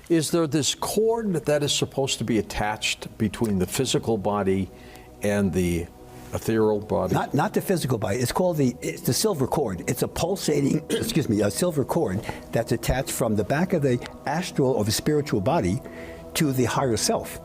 Is there this cord that is supposed to be attached between the physical body and the ethereal body? Not the physical body. It's called it's the silver cord. It's a pulsating, a silver cord that's attached from the back of the astral or the spiritual body to the higher self.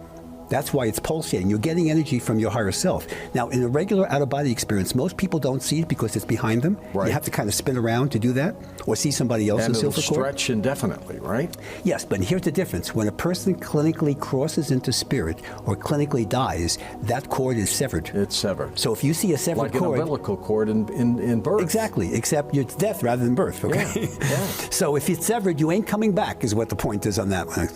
That's why it's pulsating. You're getting energy from your higher self. Now, in a regular out-of-body experience, most people don't see it because it's behind them. Right. You have to kind of spin around to do that, or see somebody else's silver cord. And it'll stretch indefinitely, right? Yes, but here's the difference. When a person clinically crosses into spirit or clinically dies, that cord is severed. It's severed. So if you see a severed cord... Like an umbilical cord in birth. Exactly, except it's death rather than birth, okay? Yeah. So if it's severed, you ain't coming back, is what the point is on that one.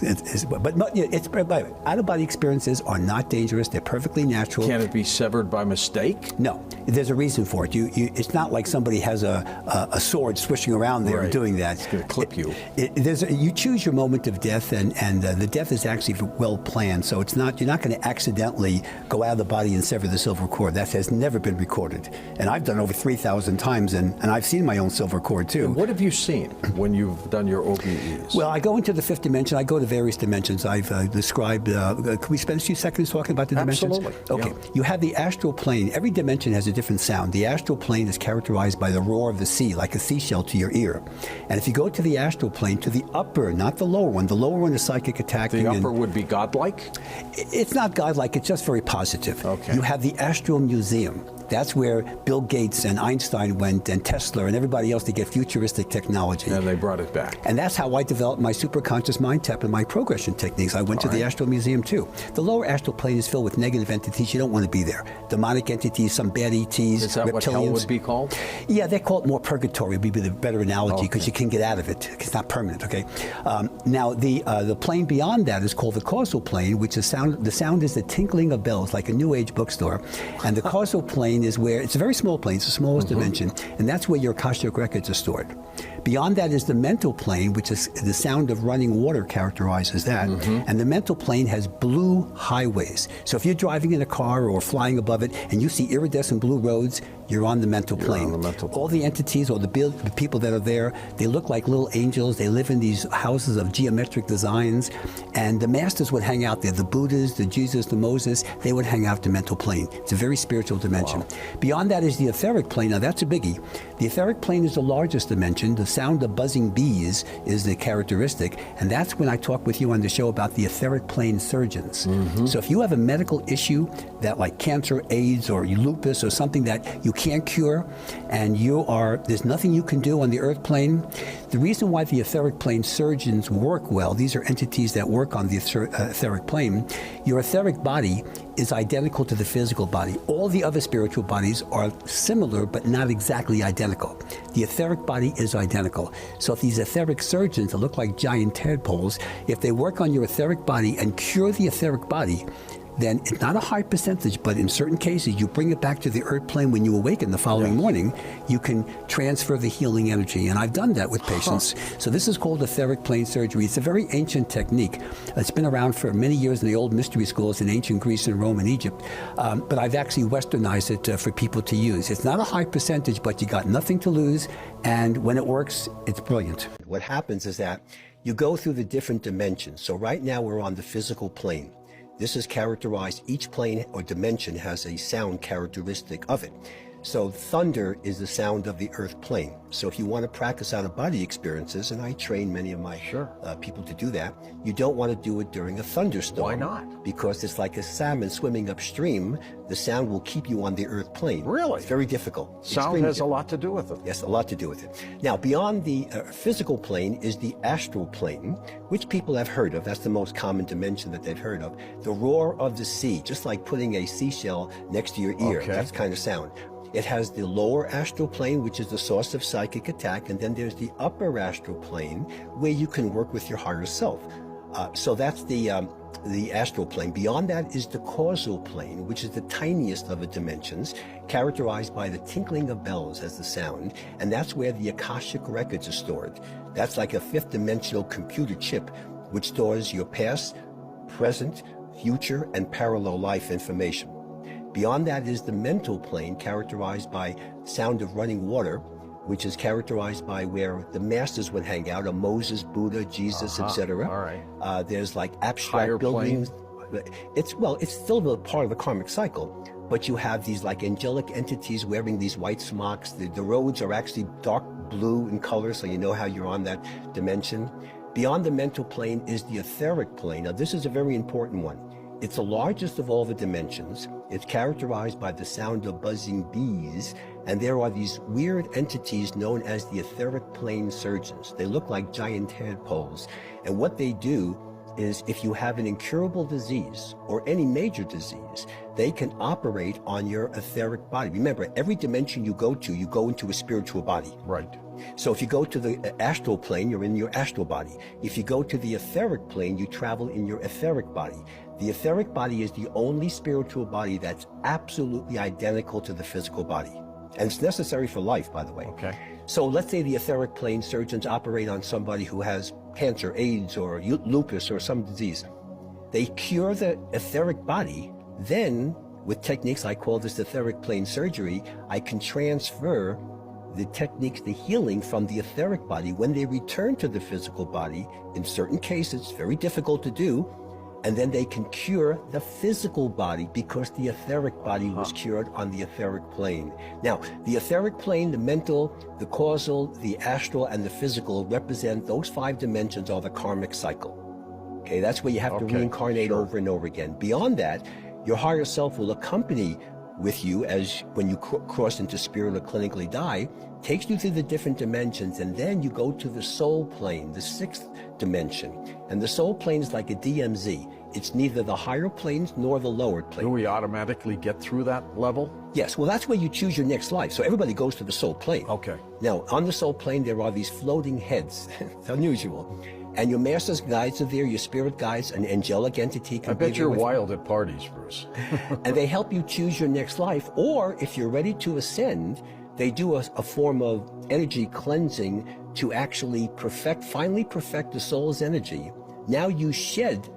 But out-of-body experiences are not dangerous. They're perfectly natural. Can it be severed by mistake? No. There's a reason for it. It's not like somebody has a sword swishing around there and doing that. It's going to clip you. You choose your moment of death, and the death is actually well planned. So you're not going to accidentally go out of the body and sever the silver cord. That has never been recorded. And I've done over 3,000 times, and I've seen my own silver cord too. And what have you seen when you've done your OBEs? Well, I go into the fifth dimension. I go to various dimensions. I've described. Can we spend a few seconds talking about the dimensions? Absolutely. Okay. Yeah. You have the astral plane. Every dimension has a different sound. The astral plane is characterized by the roar of the sea, like a seashell to your ear. And if you go to the astral plane, to the upper, not the lower one, the lower one is psychic attacking. The upper would be godlike? It's not godlike, it's just very positive. Okay. You have the Astral Museum. That's where Bill Gates and Einstein went, and Tesla and everybody else to get futuristic technology. And they brought it back. And that's how I developed my superconscious mind tap and my progression techniques. I went to the Astral Museum too. The lower astral plane is filled with negative entities. You don't want to be there. Demonic entities, some bad ETs, Is that reptilians. what hell would be called? Yeah, they call it more purgatory, would be the better analogy, because you can get out of it. It's not permanent, okay? Now, the plane beyond that is called the causal plane, which is the sound is the tinkling of bells, like a New Age bookstore. And the causal plane is where, it's a very small plane, it's the smallest dimension, and that's where your Akashic Records are stored. Beyond that is the mental plane, which is the sound of running water characterizes that. And the mental plane has blue highways. So if you're driving in a car or flying above it and you see iridescent blue roads, you're on the mental plane. All the entities or the people that are there, they look like little angels. They live in these houses of geometric designs, and the masters would hang out there. The Buddhas, the Jesus, the Moses, they would hang out the mental plane. It's a very spiritual dimension. Wow. Beyond that is the etheric plane. Now that's a biggie. The etheric plane is the largest dimension. The sound of buzzing bees is the characteristic, and that's when I talk with you on the show about the etheric plane surgeons. So if you have a medical issue that, like cancer, AIDS, or lupus, or something that you can't cure, and there's nothing you can do on the earth plane, the reason why the etheric plane surgeons work well, these are entities that work on the etheric plane, your etheric body is identical to the physical body. All the other spiritual bodies are similar, but not exactly identical. The etheric body is identical. So if these etheric surgeons that look like giant tadpoles, if they work on your etheric body and cure the etheric body, then it's not a high percentage, but in certain cases, you bring it back to the earth plane when you awaken the following morning, you can transfer the healing energy. And I've done that with patients. So this is called etheric plane surgery. It's a very ancient technique. It's been around for many years in the old mystery schools in ancient Greece and Rome and Egypt. But I've actually westernized it for people to use. It's not a high percentage, but you got nothing to lose. And when it works, it's brilliant. What happens is that you go through the different dimensions. So right now we're on the physical plane. This is characterized, each plane or dimension has a sound characteristic of it. So thunder is the sound of the earth plane. So if you want to practice out-of-body experiences, and I train many of my people to do that, you don't want to do it during a thunderstorm. Why not? Because it's like a salmon swimming upstream. The sound will keep you on the earth plane. Really? It's very difficult. Sound has a lot to do with it. Yes, a lot to do with it. Now, beyond the physical plane is the astral plane, which people have heard of. That's the most common dimension that they've heard of. The roar of the sea, just like putting a seashell next to your ear. That's kind of sound. It has the lower astral plane, which is the source of psychic attack, and then there's the upper astral plane, where you can work with your higher self. So that's the astral plane. Beyond that is the causal plane, which is the tiniest of the dimensions, characterized by the tinkling of bells as the sound, and that's where the Akashic Records are stored. That's like a fifth dimensional computer chip, which stores your past, present, future, and parallel life information. Beyond that is the mental plane, characterized by sound of running water, which is characterized by where the masters would hang out, Moses, Buddha, Jesus, etc. All right. There's like abstract Higher buildings. It's still a part of the karmic cycle, but you have these like angelic entities wearing these white smocks. The roads are actually dark blue in color, so you know how you're on that dimension. Beyond the mental plane is the etheric plane. Now, this is a very important one. It's the largest of all the dimensions. It's characterized by the sound of buzzing bees, and there are these weird entities known as the etheric plane surgeons. They look like giant tadpoles, and what they do is if you have an incurable disease or any major disease, they can operate on your etheric body. Remember, every dimension you go into a spiritual body. Right. So if you go to the astral plane, you're in your astral body. If you go to the etheric plane, you travel in your etheric body. The etheric body is the only spiritual body that's absolutely identical to the physical body. And it's necessary for life, by the way. Okay. So let's say the etheric plane surgeons operate on somebody who has cancer, AIDS, or lupus, or some disease. They cure the etheric body. Then, with techniques I call this etheric plane surgery, I can transfer the techniques, the healing from the etheric body when they return to the physical body. In certain cases, very difficult to do, and then they can cure the physical body because the etheric body was cured on the etheric plane. Now, the etheric plane, the mental, the causal, the astral, and the physical represent those 5 dimensions of the karmic cycle. Okay, that's where you have to reincarnate over and over again. Beyond that, your higher self will accompany with you as when you cross into spirit or clinically die, takes you through the different dimensions, and then you go to the soul plane, the 6th dimension. And the soul plane is like a DMZ. It's neither the higher planes nor the lower Do plane. we automatically get through that level? Yes, well, that's where you choose your next life. So everybody goes to the soul plane. Okay. Now, on the soul plane, there are these floating heads. It's unusual. And your master's guides are there, your spirit guides, an angelic entity can I be bet there you're with you. wild at parties, Bruce. And they help you choose your next life. Or if you're ready to ascend, they do a form of energy cleansing to actually finally perfect the soul's energy. Now you shed,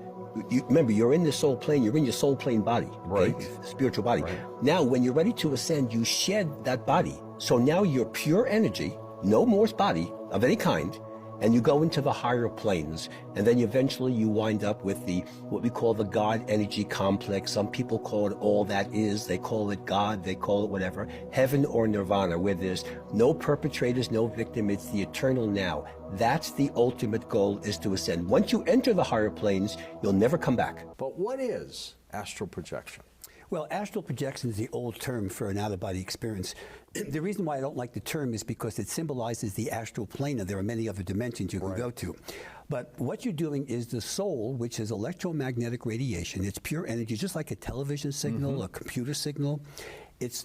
remember, you're in the soul plane, you're in your soul plane body, Right. okay? Spiritual body. Right. Now, when you're ready to ascend, you shed that body. So now you're pure energy, no more body of any kind, and you go into the higher planes, and then eventually you wind up with what we call the God energy complex. Some people call it all that is. They call it God. They call it whatever. Heaven or nirvana, where there's no perpetrators, no victim. It's the eternal now. That's the ultimate goal, is to ascend. Once you enter the higher planes, you'll never come back. But what is astral projection? Well, astral projection is the old term for an out-of-body experience. The reason why I don't like the term is because it symbolizes the astral plane, and there are many other dimensions you can go to. But what you're doing is the soul, which is electromagnetic radiation. It's pure energy, just like a television signal, a computer signal.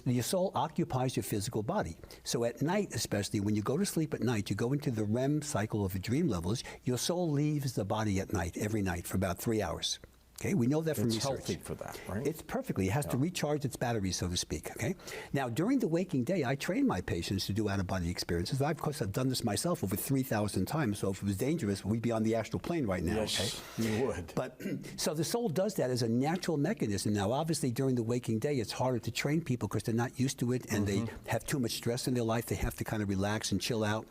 Your soul occupies your physical body. So at night, especially when you go to sleep at night, you go into the REM cycle of the dream levels. Your soul leaves the body at night, every night, for about 3 hours. Okay, we know that from It's research. healthy for that, right? It's perfectly. It has to recharge its batteries, so to speak. Okay. Now, during the waking day, I train my patients to do out-of-body experiences. Of course, I've done this myself over 3,000 times. So if it was dangerous, we'd be on the astral plane right now. Yes, okay? you would. But so the soul does that as a natural mechanism. Now, obviously, during the waking day, it's harder to train people because they're not used to it, and they have too much stress in their life. They have to kind of relax and chill out.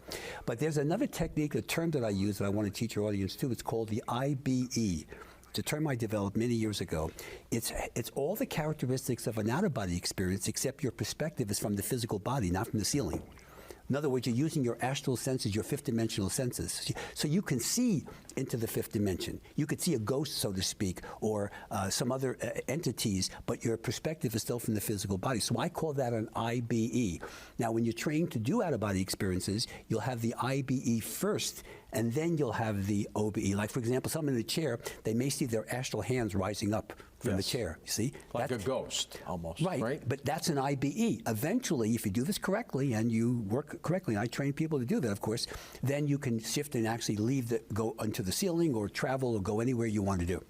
But there's another technique, a term that I use that I want to teach your audience too. It's called the IBE. It's a term I developed many years ago. It's all the characteristics of an out-of-body experience, except your perspective is from the physical body, not from the ceiling. In other words, you're using your astral senses, your fifth dimensional senses. So you can see into the fifth dimension. You could see a ghost, so to speak, or some other entities, but your perspective is still from the physical body. So I call that an IBE. Now, when you're trained to do out-of-body experiences, you'll have the IBE first, and then you'll have the OBE. Like, for example, someone in a chair, they may see their astral hands rising up from the chair, you see? Like a ghost, almost, right? But that's an IBE. Eventually, if you do this correctly and you work correctly, and I train people to do that, of course, then you can shift and actually go onto the ceiling or travel or go anywhere you want to do.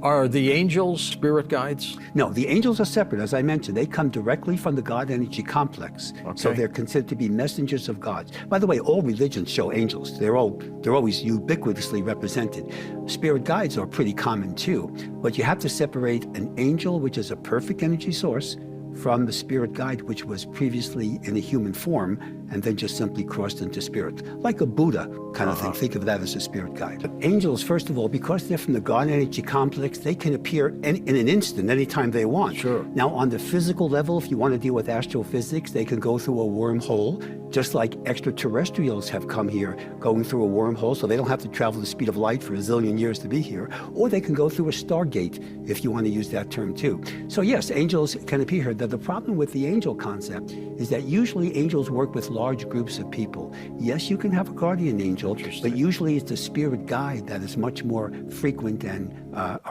Are the angels spirit guides? No, the angels are separate. As I mentioned, they come directly from the God energy complex. So Okay. they're considered to be messengers of God. By the way, all religions show angels. They're always ubiquitously represented. Spirit guides are pretty common too, but you have to separate an angel, which is a perfect energy source, from the spirit guide, which was previously in a human form, and then just simply crossed into spirit, like a Buddha kind of thing. Think of that as a spirit guide. Angels, first of all, because they're from the God energy complex, they can appear in an instant, anytime they want. Sure. Now, on the physical level, if you want to deal with astrophysics, they can go through a wormhole, just like extraterrestrials have come here, going through a wormhole, so they don't have to travel the speed of light for a zillion years to be here. Or they can go through a stargate, if you want to use that term too. So yes, angels can appear here. The problem with the angel concept is that usually angels work with large groups of people. Yes, you can have a guardian angel, but usually it's a spirit guide that is much more frequent and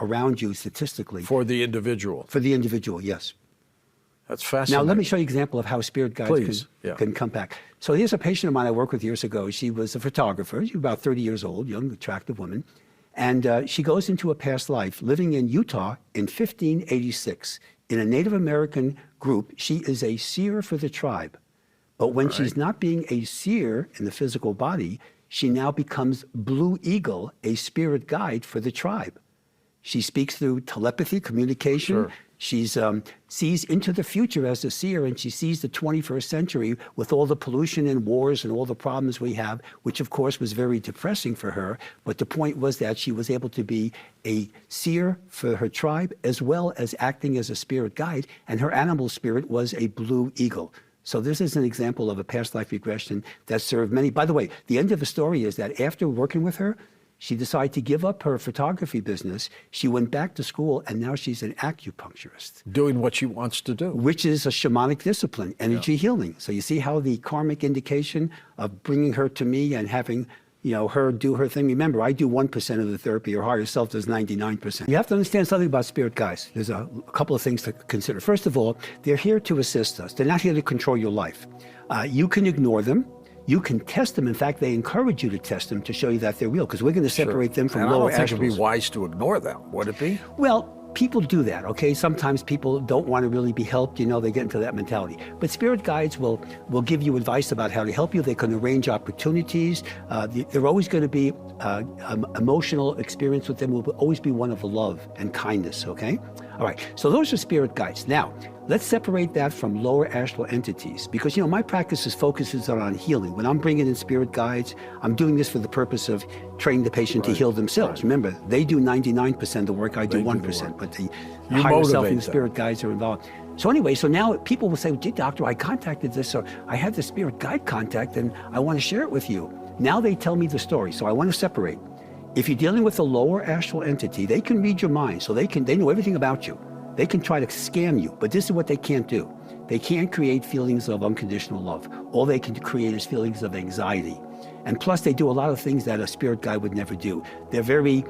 around you statistically. For the individual. For the individual, yes. That's fascinating. Now, let me show you an example of how spirit guides can come back. So here's a patient of mine I worked with years ago. She was a photographer. She was about 30 years old, young, attractive woman. And she goes into a past life living in Utah in 1586 in a Native American group. She is a seer for the tribe. But when she's not being a seer in the physical body, she now becomes Blue Eagle, a spirit guide for the tribe. She speaks through telepathy, communication. Sure. She sees into the future as a seer, and she sees the 21st century with all the pollution and wars and all the problems we have, which of course was very depressing for her. But the point was that she was able to be a seer for her tribe as well as acting as a spirit guide, and her animal spirit was a blue eagle. So this is an example of a past life regression that served many. By the way, the end of the story is that after working with her, she decided to give up her photography business. She went back to school, and now she's an acupuncturist. Doing what she wants to do. Which is a shamanic discipline, energy healing. So you see how the karmic indication of bringing her to me and having her do her thing. Remember, I do 1% of the therapy. Your higher self does 99%. You have to understand something about spirit guides. There's a couple of things to consider. First of all, they're here to assist us. They're not here to control your life. You can ignore them. You can test them. In fact, they encourage you to test them to show you that they're real, because we're going to separate them from lower astrals. I don't think it'd be wise to ignore them, would it be? Well, people do that, okay? Sometimes people don't want to really be helped, they get into that mentality. But spirit guides will give you advice about how to help you. They can arrange opportunities. They're always going to be, emotional experience with them will always be one of love and kindness, okay? All right, so those are spirit guides. Now, let's separate that from lower astral entities, because my practice focuses on healing. When I'm bringing in spirit guides, I'm doing this for the purpose of training the patient to heal themselves. Remember, they do 99% of the work, I do 1%, but the higher self and the spirit guides are involved. So anyway, so now people will say, "Gee, doctor, I contacted this, or I had the spirit guide contact, and I want to share it with you." Now they tell me the story, so I want to separate. If you're dealing with a lower astral entity, they can read your mind, so they know everything about you. They can try to scam you, but this is what they can't do. They can't create feelings of unconditional love. All they can create is feelings of anxiety. And plus, they do a lot of things that a spirit guide would never do. They're very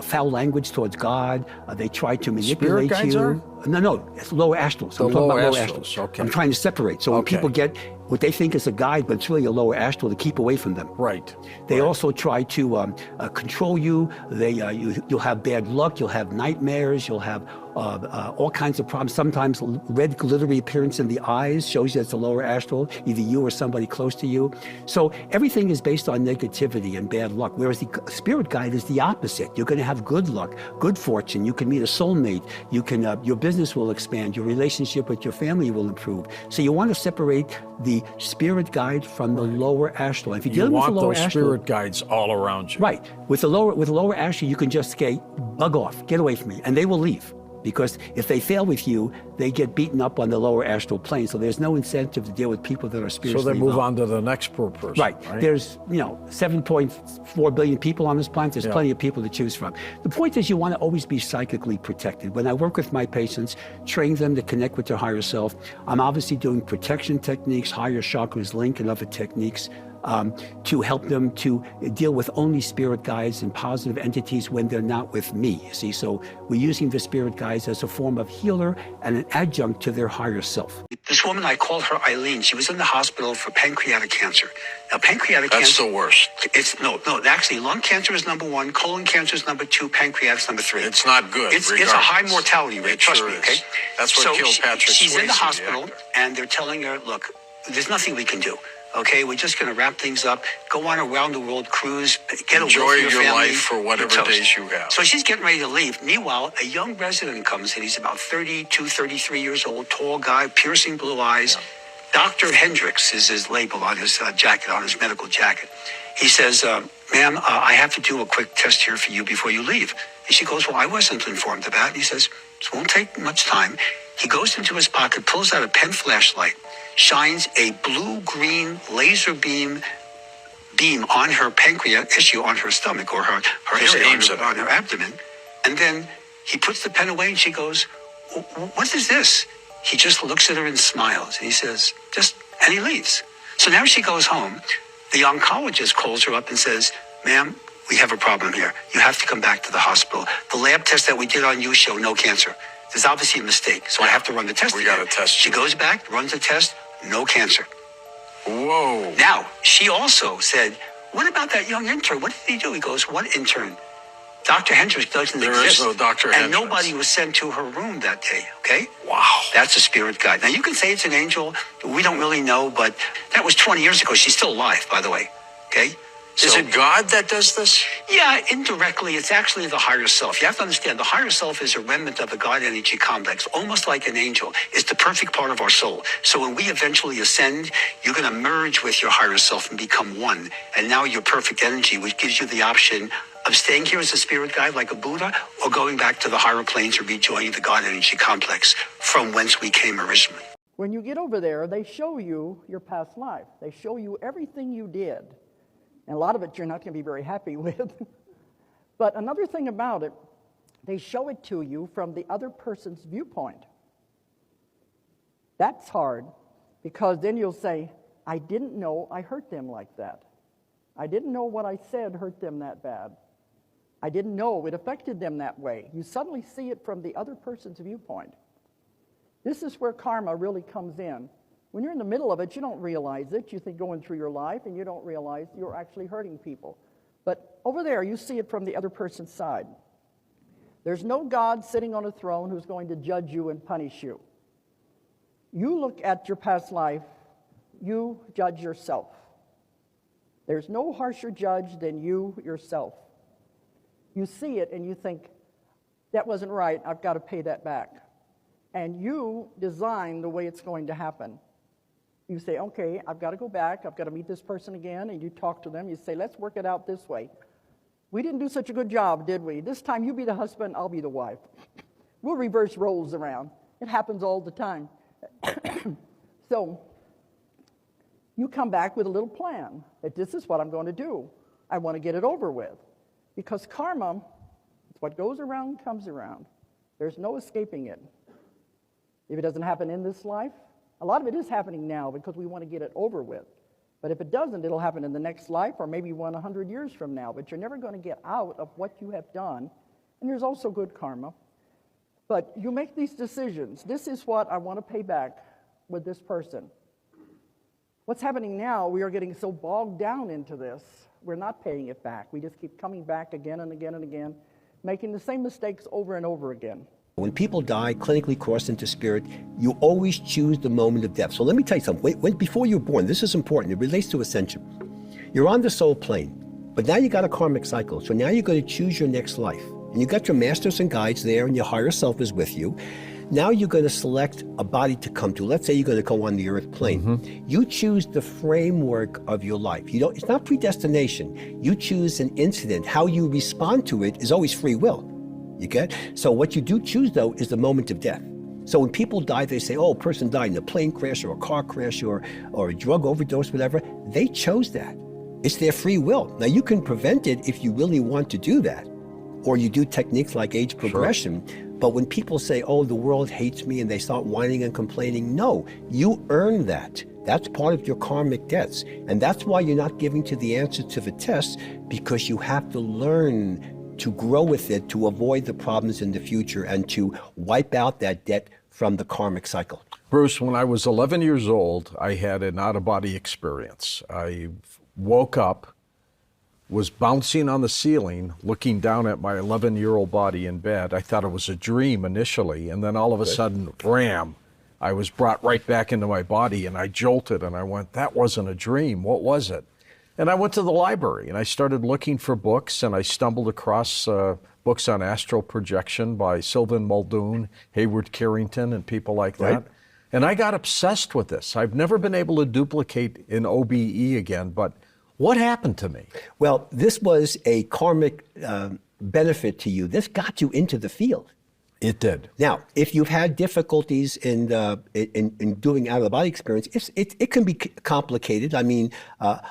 foul language towards God. They try to manipulate spirit guides you. Are? No, it's lower astrals. I'm talking about lower astrals. Okay. I'm trying to separate. So when people get what they think is a guide, but it's really a lower astral, to keep away from them. Right. They also try to control you. You'll have bad luck. You'll have nightmares. You'll have all kinds of problems. Sometimes red glittery appearance in the eyes shows you it's a lower astral, either you or somebody close to you. So everything is based on negativity and bad luck, whereas the spirit guide is the opposite. You're going to have good luck, good fortune. You can meet a soulmate. You can your business will expand. Your relationship with your family will improve. So you want to separate the spirit guide from the lower astral. If you're dealing with the lower astral, spirit guides all around you. Right. With the lower astral, you can just say, "Bug off, get away from me," and they will leave. Because if they fail with you, they get beaten up on the lower astral plane. So there's no incentive to deal with people that are spiritually So they move involved. on to the next person. Right. There's 7.4 billion people on this planet. There's plenty of people to choose from. The point is, you want to always be psychically protected. When I work with my patients, train them to connect with their higher self, I'm obviously doing protection techniques, higher chakras link, and other techniques to help them to deal with only spirit guides and positive entities when they're not with me. You see, so we're using the spirit guides as a form of healer and an adjunct to their higher self. This woman, I call her Eileen. She was in the hospital for pancreatic cancer. Now, pancreatic cancer... That's the worst. No, actually, lung cancer is number 1, colon cancer is number 2, pancreatic's number 3. It's not good. It's a high mortality rate, trust me, okay? That's what killed Patrick Swayze. She's in the hospital, and they're telling her, "Look, there's nothing we can do. Okay, we're just going to wrap things up, go on a round-the-world cruise, get away from your family. Enjoy your life for whatever days you have." So she's getting ready to leave. Meanwhile, a young resident comes in. He's about 32, 33 years old, tall guy, piercing blue eyes. Dr. Hendricks is his label on his jacket, on his medical jacket. He says, ma'am, I have to do a quick test here for you before you leave. And she goes, well, I wasn't informed of that. And he says, this won't take much time. He goes into his pocket, pulls out a pen flashlight, shines a blue-green laser beam on her pancreas issue on her stomach or her area on her abdomen. And then he puts the pen away and she goes, what is this? He just looks at her and smiles. And he says, and he leaves. So now she goes home. The oncologist calls her up and says, ma'am, we have a problem here. You have to come back to the hospital. The lab test that we did on you show no cancer. There's obviously a mistake, so I have to run the test again. We got to test you. She goes back, runs the test, no cancer. Whoa. Now, she also said, what about that young intern? What did he do? He goes, what intern? Dr. Hendricks doesn't exist. There is no Dr. Hendricks. And nobody was sent to her room that day, okay? Wow. That's a spirit guide. Now, you can say it's an angel. We don't really know, but that was 20 years ago. She's still alive, by the way, okay? Is it God that does this? Yeah, indirectly, it's actually the higher self. You have to understand, the higher self is a remnant of the God energy complex, almost like an angel. It's the perfect part of our soul. So when we eventually ascend, you're going to merge with your higher self and become one. And now you're perfect energy, which gives you the option of staying here as a spirit guide like a Buddha, or going back to the higher planes or rejoining the God energy complex from whence we came originally. When you get over there, they show you your past life. They show you everything you did. And a lot of it you're not going to be very happy with. But another thing about it, they show it to you from the other person's viewpoint. That's hard, because then you'll say, I didn't know I hurt them like that. I didn't know what I said hurt them that bad. I didn't know it affected them that way. You suddenly see it from the other person's viewpoint. This is where karma really comes in. When you're in the middle of it, you don't realize it. You think going through your life, and you don't realize you're actually hurting people. But over there, you see it from the other person's side. There's no God sitting on a throne who's going to judge you and punish you. You look at your past life, you judge yourself. There's no harsher judge than you yourself. You see it and you think, that wasn't right, I've got to pay that back. And you design the way it's going to happen. You say, okay, I've got to go back, I've got to meet this person again, and you talk to them, you say, let's work it out this way. We didn't do such a good job, did we? This time you be the husband, I'll be the wife. We'll reverse roles around. It happens all the time. So, you come back with a little plan, that this is what I'm going to do. I want to get it over with. Because karma, what goes around comes around. There's no escaping it. If it doesn't happen in this life, a lot of it is happening now because we want to get it over with. But if it doesn't, it'll happen in the next life or maybe 100 years from now. But you're never going to get out of what you have done. And there's also good karma. But you make these decisions. This is what I want to pay back with this person. What's happening now, we are getting so bogged down into this, we're not paying it back. We just keep coming back again and again and again, making the same mistakes over and over again. When people die, clinically crossed into spirit, you always choose the moment of death. So let me tell you something. Before you're born, this is important. It relates to ascension. You're on the soul plane, but now you got a karmic cycle. So now you're going to choose your next life. And you got your masters and guides there, and your higher self is with you. Now you're going to select a body to come to. Let's say you're going to go on the earth plane. Mm-hmm. You choose the framework of your life. It's not predestination. You choose an incident. How you respond to it is always free will. You get? So what you do choose, though, is the moment of death. So when people die, they say, oh, a person died in a plane crash or a car crash or a drug overdose, whatever. They chose that. It's their free will. Now, you can prevent it if you really want to do that, or you do techniques like age progression. Sure. But when people say, oh, the world hates me, and they start whining and complaining, no, you earn that. That's part of your karmic debts. And that's why you're not giving to the answer to the test, because you have to learn to grow with it, to avoid the problems in the future, and to wipe out that debt from the karmic cycle. Bruce, when I was 11 years old, I had an out-of-body experience. I woke up, was bouncing on the ceiling, looking down at my 11-year-old body in bed. I thought it was a dream initially, and then all of a sudden, ram, I was brought right back into my body, and I jolted, and I went, that wasn't a dream, what was it? And I went to the library, and I started looking for books, and I stumbled across books on astral projection by Sylvan Muldoon, Hayward Carrington, and people like that. Right. And I got obsessed with this. I've never been able to duplicate an OBE again, but what happened to me? Well, this was a karmic benefit to you. This got you into the field. It did. Now, if you've had difficulties in doing out-of-the-body experience, it can be complicated. I mean,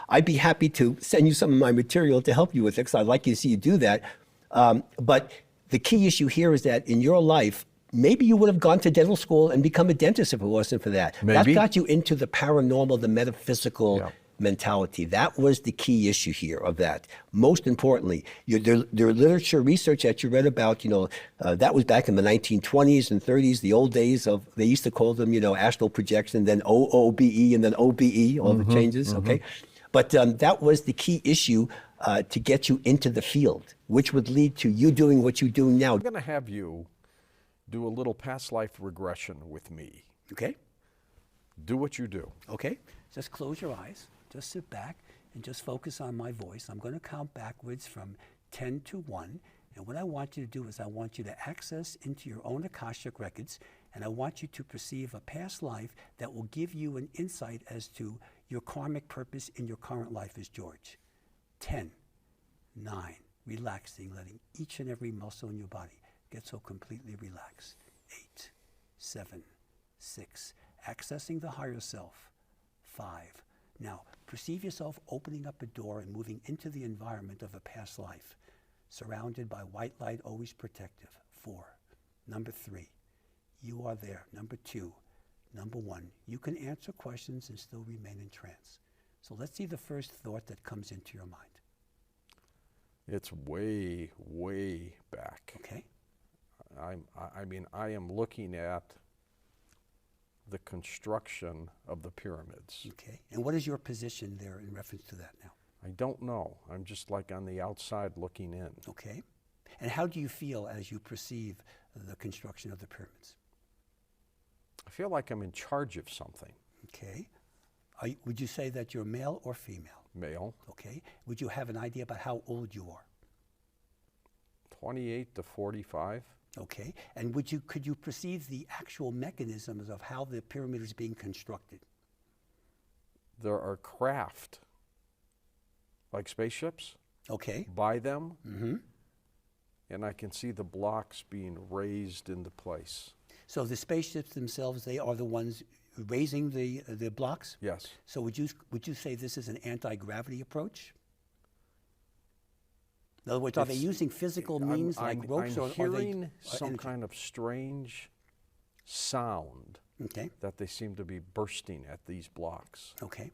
I'd be happy to send you some of my material to help you with it, because I'd like you to see you do that. But the key issue here is that in your life, maybe you would have gone to dental school and become a dentist if it wasn't for that. Maybe. That got you into the paranormal, the metaphysical mentality. That was the key issue here of that. Most importantly, there literature research that you read about, that was back in the 1920s and 30s, the old days of, they used to call them, astral projection, then OOBE and then OBE, all the changes, okay? But that was the key issue to get you into the field, which would lead to you doing what you do now. I'm going to have you do a little past life regression with me. Okay? Do what you do. Okay? Just close your eyes. Just sit back and just focus on my voice. I'm going to count backwards from 10 to 1. And what I want you to do is I want you to access into your own Akashic Records, and I want you to perceive a past life that will give you an insight as to your karmic purpose in your current life as George. 10, 9, relaxing, letting each and every muscle in your body get so completely relaxed. 8, 7, 6, accessing the higher self. 5. Now, perceive yourself opening up a door and moving into the environment of a past life, surrounded by white light, always protective. 4. Number 3, you are there. Number 2, number 1, you can answer questions and still remain in trance. So let's see the first thought that comes into your mind. It's way, way back. Okay? I am looking at the construction of the pyramids. Okay. And what is your position there in reference to that now? I don't know. I'm just like on the outside looking in. Okay. And how do you feel as you perceive the construction of the pyramids? I feel like I'm in charge of something. Okay. Would you say that you're male or female? Male. Okay. Would you have an idea about how old you are? 28 to 45. Okay. And could you perceive the actual mechanisms of how the pyramid is being constructed? There are craft, like spaceships. Okay. By them. Mm-hmm. And I can see the blocks being raised into place. So the spaceships themselves, they are the ones raising the blocks? Yes. So would you say this is an anti-gravity approach? In other words, are they using physical means like ropes, I'm or hearing are they some energy? kind of strange sound Okay. that they seem to be bursting at these blocks. Okay.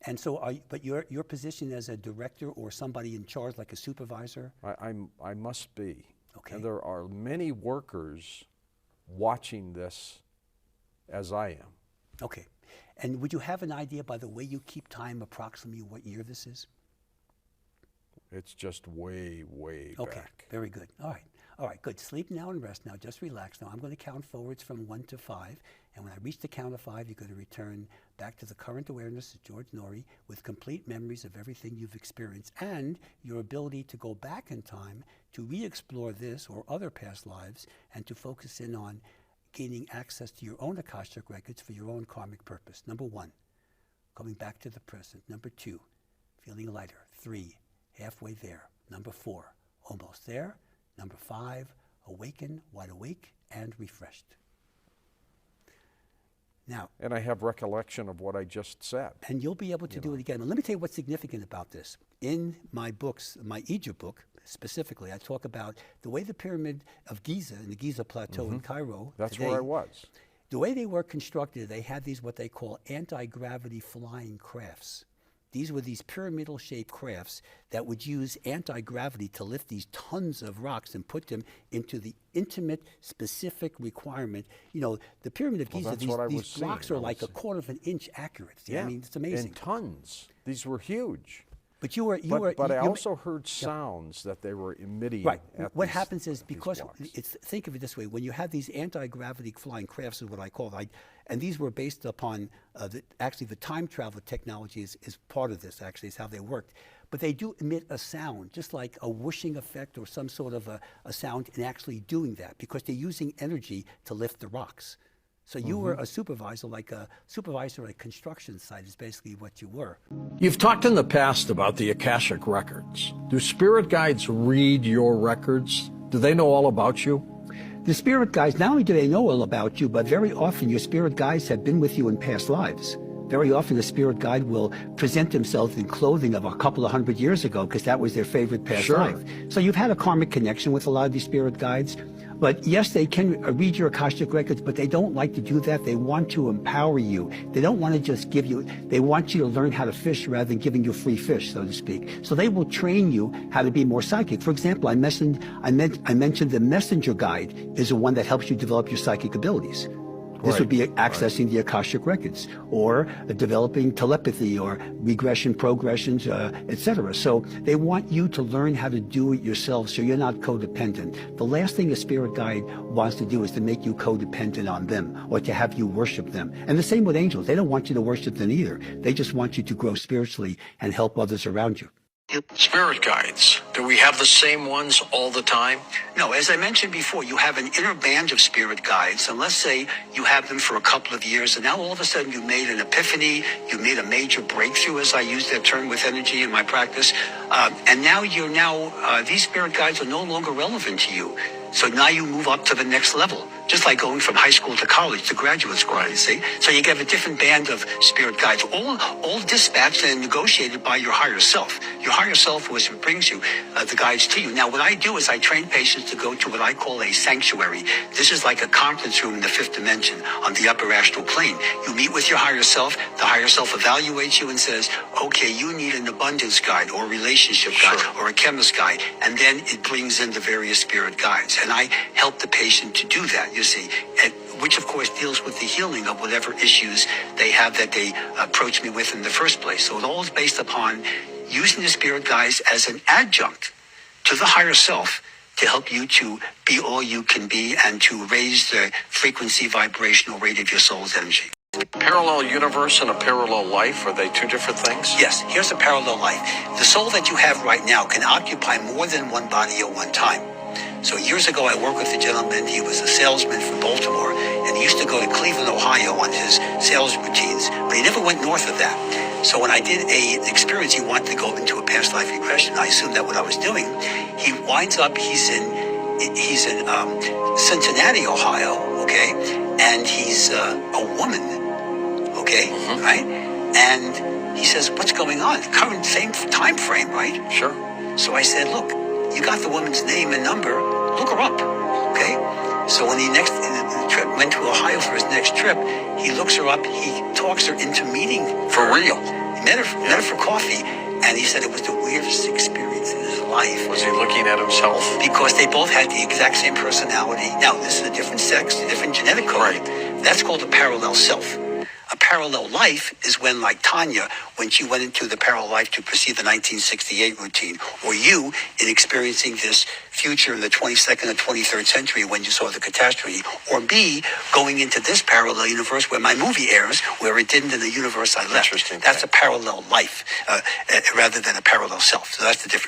And so, but your position as a director or somebody in charge, like a supervisor? I must be. Okay. And there are many workers watching this as I am. Okay. And would you have an idea by the way you keep time approximately what year this is? It's just way, way Okay. back. Very good. All right. All right, good. Sleep now and rest now. Just relax now. I'm going to count forwards from 1 to 5. And when I reach the count of 5, you're going to return back to the current awareness of George Norrie with complete memories of everything you've experienced and your ability to go back in time to re-explore this or other past lives and to focus in on gaining access to your own Akashic Records for your own karmic purpose. Number 1, coming back to the present. Number 2, feeling lighter. 3, halfway there. Number 4, almost there. Number 5, awaken, wide awake, and refreshed. Now, And I have recollection of what I just said. and you'll be able to do it again. But let me tell you what's significant about this. In my books, my Egypt book specifically, I talk about the way the Pyramid of Giza in the Giza Plateau in Cairo. That's today, where I was. The way they were constructed, they had these what they call anti-gravity flying crafts. These were these pyramidal shaped crafts that would use anti-gravity to lift these tons of rocks and put them into the intimate, specific requirement. You know, the Pyramid of Giza, that's what I was these blocks seeing. are like a quarter of an inch accurate. I mean, it's amazing. In tons. These were huge. But you were, But I also heard sounds that they were emitting. right. At What these- happens is at these because blocks. think of it this way: when you have these anti-gravity flying crafts, is what I call it, and these were based upon actually the time travel technology is part of this. Actually, is how they worked. But they do emit a sound, just like a whooshing effect or some sort of a sound in actually doing that, because they're using energy to lift the rocks. So you were a supervisor, like a supervisor at a construction site is basically what you were. You've talked in the past about the Akashic Records. Do spirit guides read your records? Do they know all about you? The spirit guides, not only do they know all about you, but very often your spirit guides have been with you in past lives. Very often the spirit guide will present themselves in clothing of a couple of 100 years ago because that was their favorite past life. So you've had a karmic connection with a lot of these spirit guides. But yes, they can read your Akashic Records, but they don't like to do that. They want to empower you. They don't want to just give you, they want you to learn how to fish rather than giving you free fish, so to speak. So they will train you how to be more psychic. For example, I mentioned the messenger guide is the one that helps you develop your psychic abilities. This would be accessing the Akashic Records, or developing telepathy, or regression, progressions, etc. So they want you to learn how to do it yourself so you're not codependent. The last thing a spirit guide wants to do is to make you codependent on them or to have you worship them. And the same with angels. They don't want you to worship them either. They just want you to grow spiritually and help others around you. Spirit guides, do we have the same ones all the time? No, as I mentioned before, you have an inner band of spirit guides, and let's say you have them for a couple of years, and now all of a sudden you made an epiphany, you made a major breakthrough, as I use that term with energy in my practice, and now these spirit guides are no longer relevant to you. So now you move up to the next level, just like going from high school to college to graduate school, you see? So you get a different band of spirit guides, all dispatched and negotiated by your higher self. Your higher self was who brings you the guides to you. Now, what I do is I train patients to go to what I call a sanctuary. This is like a conference room in the fifth dimension on the upper astral plane. You meet with your higher self. The higher self evaluates you and says, okay, you need an abundance guide or a relationship guide or a chemist guide. And then it brings in the various spirit guides. And I help the patient to do that, you see, which of course deals with the healing of whatever issues they have that they approach me with in the first place. So it all is based upon using the spirit guides as an adjunct to the higher self to help you to be all you can be and to raise the frequency, vibrational rate of your soul's energy. Parallel universe and a parallel life, are they two different things? Yes, here's a parallel life. The soul that you have right now can occupy more than one body at one time. So years ago, I worked with a gentleman. He was a salesman from Baltimore, and he used to go to Cleveland, Ohio on his sales routines, but he never went north of that. So when I did an experience, he wanted to go into a past life regression. I assumed that what I was doing. He winds up, he's in Cincinnati, Ohio, okay, and he's a woman, okay, right? And he says, "What's going on?" Current same time frame, right? Sure. So I said, "Look, you got the woman's name and number. Look her up, okay?" So when he went to Ohio for his next trip, he looks her up. He talks her into meeting For real? He met her for coffee, and he said it was the weirdest experience in his life. Was he looking at himself? Because they both had the exact same personality. Now, this is a different sex, a different genetic code. Right. That's called a parallel self. A parallel life is when, like Tanya, when she went into the parallel life to precede the 1968 routine, or you in experiencing this future in the 22nd and 23rd century when you saw the catastrophe, or me going into this parallel universe where my movie airs, where it didn't in the universe I left. Interesting. That's a parallel life rather than a parallel self. So that's the difference.